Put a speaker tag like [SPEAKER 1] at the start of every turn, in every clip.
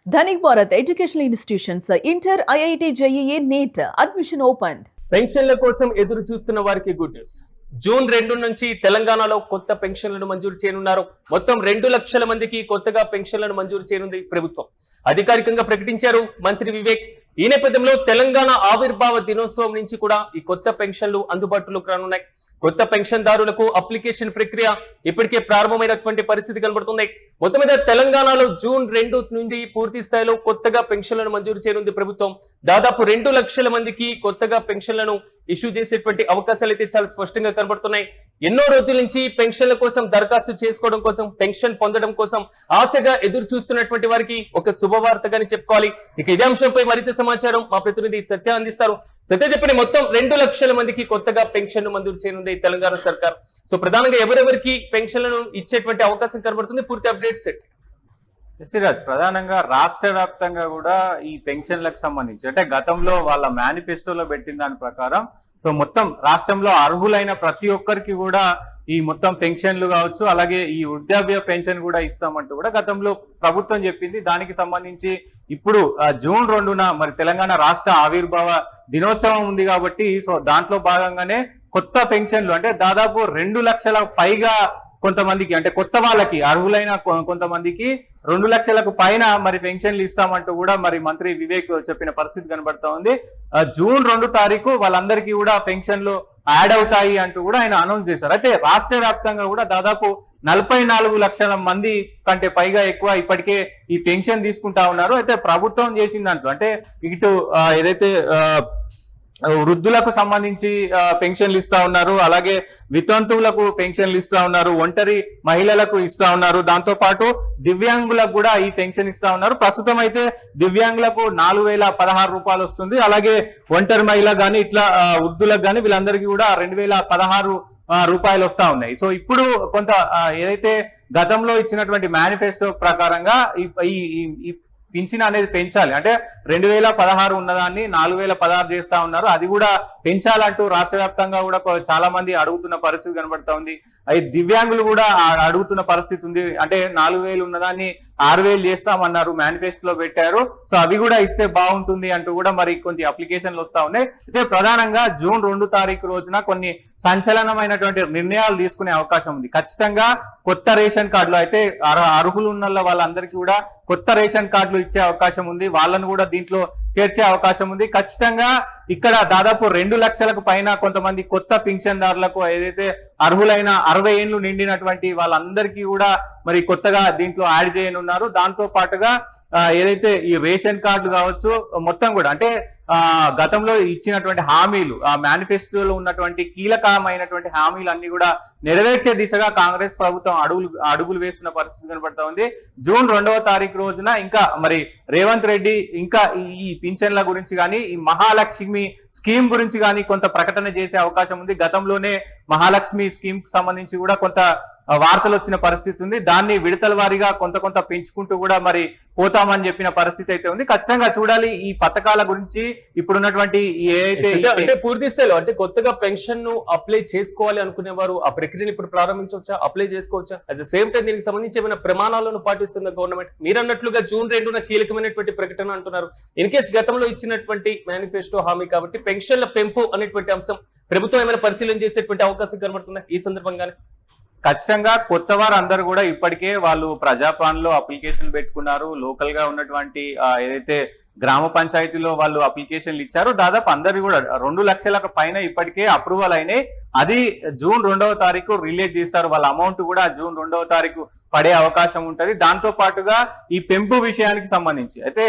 [SPEAKER 1] Dhanik Bharat Educational Institutions, Inter, IIT, JEE, NEET, admission opened.
[SPEAKER 2] పెన్షన్ల కోసం ఎదురు చూస్తున్న వారికి గుడ్ న్యూస్. జూన్ 2 నుంచి తెలంగాణలో కొత్త పెన్షన్లను మంజూరు చేయనున్నారు. మొత్తం 2 లక్షల మందికి కొత్తగా పెన్షన్లను మంజూరు చేయనుంది ప్రభుత్వం. అధికారికంగా ప్రకటించారు మంత్రి వివేక్. ఈ నేపథ్యంలో తెలంగాణ ఆవిర్భావ దినోత్సవం నుంచి కూడా ఈ కొత్త పెన్షన్లు అందుబాటులోకి రానున్నాయి. కొత్త పెన్షన్దారులకు అప్లికేషన్ ప్రక్రియ ఇప్పటికే ప్రారంభమైనటువంటి పరిస్థితి కనబడుతుంది. మొత్తం మీద తెలంగాణలో జూన్ 2 నుండి పూర్తి స్థాయిలో కొత్తగా పెన్షన్లను మంజూరు చేయనుంది ప్రభుత్వం. దాదాపు 2 లక్షల మందికి కొత్తగా పెన్షన్లను ఇష్యూ చేసేటువంటి అవకాశాలు అయితే చాలా స్పష్టంగా కనబడుతున్నాయి. ఎన్నో రోజుల నుంచి పెన్షన్ల కోసం దరఖాస్తు చేసుకోవడం కోసం, పెన్షన్ పొందడం కోసం ఆశగా ఎదురు చూస్తున్నటువంటి వారికి ఒక శుభవార్తగానే చెప్పుకోవాలి. ఇక ఇదే అంశంపై మరింత సమాచారం మా ప్రతినిధి సత్య అందిస్తారు. సత్య చెప్పిన మొత్తం 2 లక్షల మందికి కొత్తగా పెన్షన్ మంజూరు చేయనుంది తెలంగాణ సర్కార్. సో ప్రధానంగా ఎవరెవరికి పెన్షన్లను ఇచ్చేటువంటి అవకాశం కనబడుతుంది, పూర్తి అప్డేట్స్ సెట్.
[SPEAKER 3] శ్రీరాజ్, ప్రధానంగా రాష్ట్ర వ్యాప్తంగా కూడా ఈ పెన్షన్లకు సంబంధించి అంటే గతంలో వాళ్ళ మేనిఫెస్టోలో పెట్టిన దాని ప్రకారం సో మొత్తం రాష్ట్రంలో అర్హులైన ప్రతి ఒక్కరికి కూడా ఈ మొత్తం పెన్షన్లు కావచ్చు, అలాగే ఈ వృద్ధాప్య పెన్షన్ కూడా ఇస్తామంటూ కూడా గతంలో ప్రభుత్వం చెప్పింది. దానికి సంబంధించి ఇప్పుడు జూన్ 2న మరి తెలంగాణ రాష్ట్ర ఆవిర్భావ దినోత్సవం ఉంది కాబట్టి సో దాంట్లో భాగంగానే కొత్త పెన్షన్లు అంటే దాదాపు 2 లక్షల పైగా కొంతమందికి అంటే కొత్త వాళ్ళకి అర్హులైన కొంతమందికి 2 లక్షలకు పైన మరి పెన్షన్లు ఇస్తామంటూ కూడా మరి మంత్రి వివేక్ చెప్పిన పరిస్థితి కనబడతా ఉంది. జూన్ 2 తారీఖు వాళ్ళందరికీ కూడా పెన్షన్లు యాడ్ అవుతాయి అంటూ కూడా ఆయన అనౌన్స్ చేశారు. అయితే రాష్ట్ర వ్యాప్తంగా కూడా దాదాపు 44 లక్షల మంది కంటే పైగా ఎక్కువ ఇప్పటికే ఈ పెన్షన్ తీసుకుంటా ఉన్నారు. అయితే ప్రభుత్వం చేసిన దాంట్లో అంటే ఇటు ఏదైతే వృద్ధులకు సంబంధించి పెన్షన్లు ఇస్తా ఉన్నారు, అలాగే వితంతువులకు పెన్షన్లు ఇస్తా ఉన్నారు, ఒంటరి మహిళలకు ఇస్తా ఉన్నారు, దాంతో పాటు దివ్యాంగులకు కూడా ఈ పెన్షన్ ఇస్తా ఉన్నారు. ప్రస్తుతం అయితే దివ్యాంగులకు 4016 రూపాయలు వస్తుంది. అలాగే ఒంటరి మహిళ గాని ఇట్లా వృద్ధులకు గాని వీళ్ళందరికీ కూడా 2016 రూపాయలు వస్తా ఉన్నాయి. సో ఇప్పుడు కొంత ఏదైతే గతంలో ఇచ్చినటువంటి మేనిఫెస్టో ప్రకారంగా ఈ పింఛన్ అనేది పెంచాలి అంటే 2016 ఉన్నదాన్ని 4016 చేస్తా ఉన్నారు. అది కూడా పెంచాలంటూ రాష్ట్ర వ్యాప్తంగా కూడా చాలా మంది అడుగుతున్న పరిస్థితి కనబడతా ఉంది. అవి దివ్యాంగులు కూడా అడుగుతున్న పరిస్థితి ఉంది. అంటే 4000 ఉన్నదాన్ని 6000 చేస్తామన్నారు, మేనిఫెస్టోలో పెట్టారు. సో అవి కూడా ఇస్తే బాగుంటుంది అంటూ కూడా మరి కొన్ని అప్లికేషన్లు వస్తా ఉన్నాయి. అయితే ప్రధానంగా జూన్ 2 తారీఖు రోజున కొన్ని సంచలనమైనటువంటి నిర్ణయాలు తీసుకునే అవకాశం ఉంది. ఖచ్చితంగా కొత్త రేషన్ కార్డులు అయితే అర్హులు ఉన్న వాళ్ళందరికీ కూడా కొత్త రేషన్ కార్డులు ఇచ్చే అవకాశం ఉంది. వాళ్ళను కూడా దీంట్లో చేర్చే అవకాశం ఉంది. ఖచ్చితంగా ఇక్కడ దాదాపు 2 లక్షలకు పైన కొంతమంది కొత్త పింఛన్దారులకు ఏదైతే అర్హులైన 60 ఏళ్లు నిండినటువంటి వాళ్ళందరికీ కూడా మరి కొత్తగా దీంట్లో యాడ్ చేయనున్నారు. దాంతో పాటుగా ఏదైతే ఈ రేషన్ కార్డు కావచ్చు మొత్తం కూడా అంటే గతంలో ఇచ్చినటువంటి హామీలు, ఆ మేనిఫెస్టోలో ఉన్నటువంటి కీలకమైనటువంటి హామీలు అన్ని కూడా నెరవేర్చే దిశగా కాంగ్రెస్ ప్రభుత్వం అడుగులు వేస్తున్న పరిస్థితి కనబడతా ఉంది. జూన్ 2వ తారీఖు రోజున ఇంకా మరి రేవంత్ రెడ్డి ఇంకా ఈ పింఛన్ల గురించి కానీ ఈ మహాలక్ష్మి స్కీమ్ గురించి కానీ కొంత ప్రకటన చేసే అవకాశం ఉంది. గతంలోనే మహాలక్ష్మి స్కీమ్ కి సంబంధించి కూడా కొంత వార్తలు వచ్చిన పరిస్థితి ఉంది. దాన్ని విడతల వారీగా కొంత పెంచుకుంటూ కూడా మరి పోతామని చెప్పిన పరిస్థితి అయితే ఉంది. ఖచ్చితంగా చూడాలి ఈ పథకాల గురించి ఇప్పుడున్నటువంటి
[SPEAKER 2] అంటే పూర్తి స్థాయిలో అంటే కొత్తగా పెన్షన్ ను అప్లై చేసుకోవాలి అనుకునేవారు ఆ ప్రక్రియను ఇప్పుడు ప్రారంభించవచ్చా, అప్లై చేసుకోవచ్చా? అట్ ద సేమ్ టైం దీనికి సంబంధించి ఏమైనా ప్రమాణాలను పాటిస్తుంది గవర్నమెంట్? మీరు అన్నట్లుగా జూన్ 2న కీలకమైనటువంటి ప్రకటన అంటున్నారు. ఇన్ కేసు గతంలో ఇచ్చినటువంటి మేనిఫెస్టో హామీ కాబట్టి పెన్షన్ల పెంపు అనేటువంటి అంశం ప్రభుత్వం ఏమైనా పరిశీలన చేసేటువంటి అవకాశం కనబడుతుంది ఈ సందర్భంగానే?
[SPEAKER 3] ఖచ్చితంగా కొత్త వారు అందరూ కూడా ఇప్పటికే వాళ్ళు ప్రజాపాలనలో అప్లికేషన్ పెట్టుకున్నారు. లోకల్ గా ఉన్నటువంటి ఏదైతే గ్రామ పంచాయతీలో వాళ్ళు అప్లికేషన్లు ఇచ్చారు. దాదాపు అందరు కూడా 2 లక్షలకు పైన ఇప్పటికే అప్రూవల్ అయినాయి. అది జూన్ 2వ తారీఖు రిలీజ్ చేస్తారు. వాళ్ళ అమౌంట్ కూడా జూన్ 2వ తారీఖు పడే అవకాశం ఉంటది. దాంతో పాటుగా ఈ పెంపు విషయానికి సంబంధించి అయితే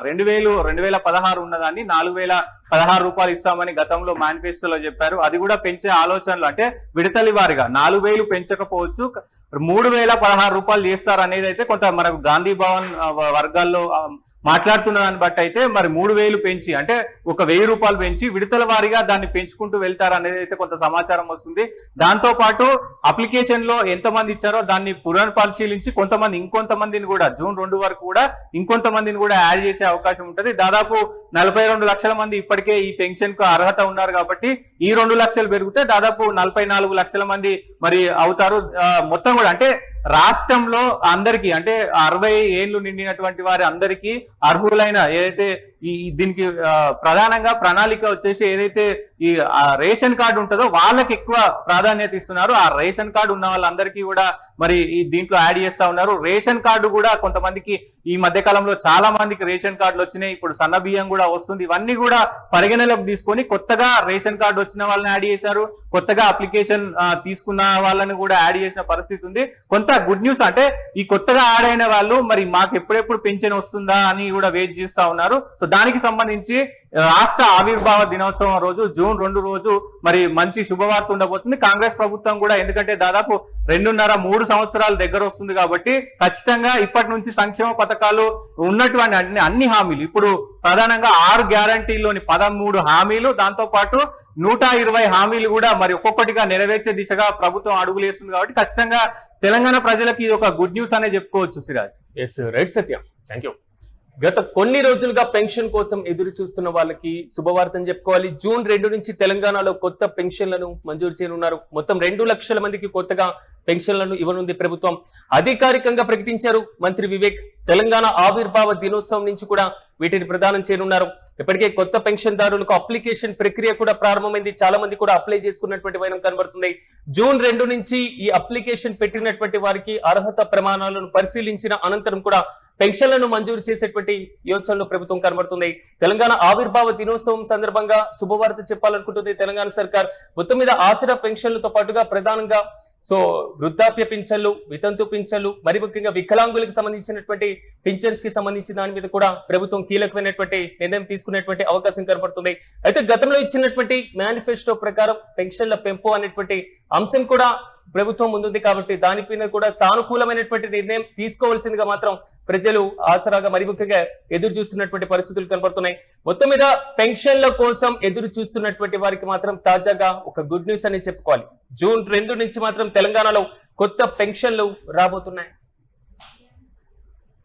[SPEAKER 3] 2016 ఉన్నదాన్ని 4016 రూపాయలు ఇస్తామని గతంలో మేనిఫెస్టోలో చెప్పారు. అది కూడా పెంచే ఆలోచనలు అంటే విడతలి వారిగా 4000 పెంచకపోవచ్చు, 3016 రూపాయలు చేస్తారు అనేది అయితే కొంత మనకు గాంధీ భవన్ వర్గాల్లో మాట్లాడుతున్న దాన్ని బట్టి అయితే మరి 3000 పెంచి అంటే 1000 రూపాయలు పెంచి విడతల వారీగా దాన్ని పెంచుకుంటూ వెళ్తారు అనేది అయితే కొంత సమాచారం వస్తుంది. దాంతో పాటు అప్లికేషన్ లో ఎంతమంది ఇచ్చారో దాన్ని పునఃపరిశీలించి ఇంకొంతమందిని కూడా జూన్ 2 వరకు కూడా ఇంకొంతమందిని కూడా యాడ్ చేసే అవకాశం ఉంటుంది. దాదాపు 42 లక్షల మంది ఇప్పటికే ఈ పెన్షన్ కు అర్హత ఉన్నారు కాబట్టి ఈ 2 లక్షలు పెరిగితే దాదాపు 44 లక్షల మంది మరి అవుతారు. మొత్తం కూడా అంటే రాష్ట్రంలో అందరికీ అంటే 60 ఏళ్ళు నిండినటువంటి వారి అందరికీ అర్హులైన ఏదైతే దీనికి ప్రధానంగా ప్రణాళిక వచ్చేసి ఏదైతే ఈ రేషన్ కార్డు ఉంటుందో వాళ్ళకి ఎక్కువ ప్రాధాన్యత ఇస్తున్నారు. ఆ రేషన్ కార్డు ఉన్న వాళ్ళందరికీ కూడా మరి ఈ దీంట్లో యాడ్ చేస్తా ఉన్నారు. రేషన్ కార్డు కూడా కొంతమందికి ఈ మధ్య కాలంలో చాలా మందికి రేషన్ కార్డులు వచ్చినాయి. ఇప్పుడు సన్న బియ్యం కూడా వస్తుంది. ఇవన్నీ కూడా పరిగణలోకి తీసుకొని కొత్తగా రేషన్ కార్డు వచ్చిన వాళ్ళని యాడ్ చేశారు. కొత్తగా అప్లికేషన్ తీసుకున్న వాళ్ళని కూడా యాడ్ చేసిన పరిస్థితి ఉంది. కొంత గుడ్ న్యూస్ అంటే ఈ కొత్తగా యాడ్ అయిన వాళ్ళు మరి మాకు ఎప్పుడెప్పుడు పెన్షన్ వస్తుందా అని కూడా వెయిట్ చేస్తా ఉన్నారు. సో దానికి సంబంధించి రాష్ట్ర ఆవిర్భావ దినోత్సవం రోజు జూన్ 2 రోజు మరి మంచి శుభవార్త ఉండబోతుంది. కాంగ్రెస్ ప్రభుత్వం కూడా ఎందుకంటే దాదాపు 2.5-3 సంవత్సరాల దగ్గర వస్తుంది కాబట్టి ఖచ్చితంగా ఇప్పటి నుంచి సంక్షేమ పథకాలు ఉన్నటువంటి అన్ని హామీలు ఇప్పుడు ప్రధానంగా 6 గ్యారంటీల్లోని 13 హామీలు దాంతో పాటు 120 హామీలు కూడా మరి ఒక్కొక్కటిగా నెరవేర్చే దిశగా ప్రభుత్వం అడుగులేస్తుంది కాబట్టి ఖచ్చితంగా తెలంగాణ ప్రజలకు ఇది ఒక గుడ్ న్యూస్ అనే చెప్పుకోవచ్చు. Siraj.
[SPEAKER 2] Yes right Satyam, thank you. గత కొన్ని రోజులుగా పెన్షన్ కోసం ఎదురు చూస్తున్న వాళ్ళకి శుభవార్తని చెప్పుకోవాలి. జూన్ 2 నుంచి తెలంగాణలో కొత్త పెన్షన్లను మంజూరు చేయనున్నారు. మొత్తం 2 లక్షల మందికి కొత్తగా పెన్షన్లను ఇవ్వనుంది ప్రభుత్వం. అధికారికంగా ప్రకటించారు మంత్రి వివేక్. తెలంగాణ ఆవిర్భావ దినోత్సవం నుంచి కూడా వీటిని ప్రదానం చేయనున్నారు. ఇప్పటికే కొత్త పెన్షన్దారులకు అప్లికేషన్ ప్రక్రియ కూడా ప్రారంభమైంది. చాలా మంది కూడా అప్లై చేసుకున్నటువంటి వైనం కనబడుతుంది. జూన్ 2 నుంచి ఈ అప్లికేషన్ పెట్టినటువంటి వారికి అర్హత ప్రమాణాలను పరిశీలించిన అనంతరం కూడా పెన్షన్లను మంజూరు చేసేటువంటి యోచనలో ప్రభుత్వం కనబడుతుంది. తెలంగాణ ఆవిర్భావ దినోత్సవం సందర్భంగా శుభవార్త చెప్పాలనుకుంటుంది తెలంగాణ సర్కార్. మొత్తం మీద ఆసరా పెన్షన్లతో పాటుగా ప్రధానంగా వృద్ధాప్య పింఛన్లు, వితంతు పింఛన్లు, మరి ముఖ్యంగా వికలాంగులకు సంబంధించినటువంటి పింఛన్స్ కి సంబంధించిన దాని మీద కూడా ప్రభుత్వం కీలకమైనటువంటి నిర్ణయం తీసుకునేటువంటి అవకాశం కనబడుతుంది. అయితే గతంలో ఇచ్చినటువంటి మేనిఫెస్టో ప్రకారం పెన్షన్ల పెంపు అనేటువంటి అంశం కూడా ప్రభుత్వం ముందుంది కాబట్టి దానిపైన కూడా సానుకూలమైనటువంటి నిర్ణయం తీసుకోవాల్సిందిగా మాత్రం ప్రజలు ఆసరాగా మరి ముఖ్యంగా ఎదురు చూస్తున్నటువంటి పరిస్థితులు కనబడుతున్నాయి. మొత్తం మీద పెన్షన్ల కోసం ఎదురు చూస్తున్నటువంటి వారికి మాత్రం తాజాగా ఒక గుడ్ న్యూస్ అని చెప్పుకోవాలి. జూన్ 2 నుంచి మాత్రం తెలంగాణలో కొత్త పెన్షన్లు రాబోతున్నాయి.